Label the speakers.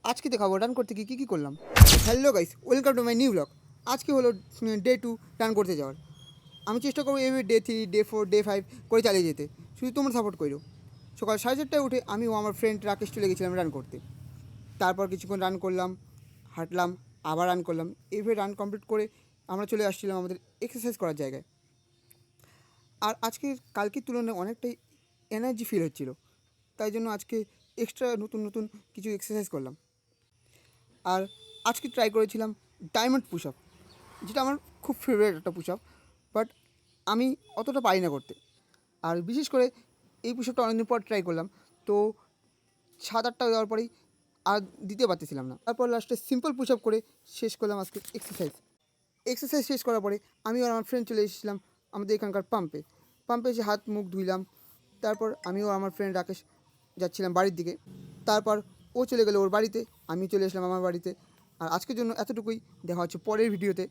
Speaker 1: আজকে দেখাবো রান করতে গিয়ে কী করলাম। Hello guys, welcome to my new blog. আজকে হলো ডে 2 রান করতে যাওয়ার। আমি চেষ্টা করবো এইভাবে ডে 3, ডে 4, ডে 5 করে চালিয়ে যেতে। শুধু তোমরা সাপোর্ট করো। সকাল 4:30টায় উঠে আমি ও আমার ফ্রেন্ড রাকেশ চলে গেছিলাম রান করতে। তারপর কিছুক্ষণ রান করলাম, হাঁটলাম, আবার রান করলাম। এইভাবে রান কমপ্লিট করে আমরা চলে আসছিলাম আমাদের এক্সারসাইজ করার জায়গায়। আর কালকের তুলনায় অনেকটাই এনার্জি ফিল হচ্ছিলো, তাই জন্য আজকে এক্সট্রা নতুন নতুন কিছু এক্সারসাইজ করলাম। আর আজকে ট্রাই করেছিলাম ডায়মন্ড পুশ আপ, যেটা আমার খুব ফেভারিট একটা পুশ আপ, বাট আমি অতটা পারি না করতে। আর বিশেষ করে এই পুশ আপটা অনেকদিন পর ট্রাই করলাম, তো 7-8টা দেওয়ার পরেই আর দিতে পারতেছিলাম না। তারপর লাস্টে সিম্পল পুশ আপ করে শেষ করলাম আজকে এক্সারসাইজ শেষ করার পরে আমি আর আমার ফ্রেন্ড চলে এসেছিলাম আমাদের এখানকার পাম্পে এসে হাত মুখ ধুইলাম। তারপর আমিও আমার ফ্রেন্ড রাকেশ যাচ্ছিলাম বাড়ির দিকে। তারপর ও চলে গেলো ওর বাড়িতে, আমি চলে আসলাম আমার বাড়িতে। আর আজকের জন্য এতটুকুই, দেখা হচ্ছে পরের ভিডিওতে।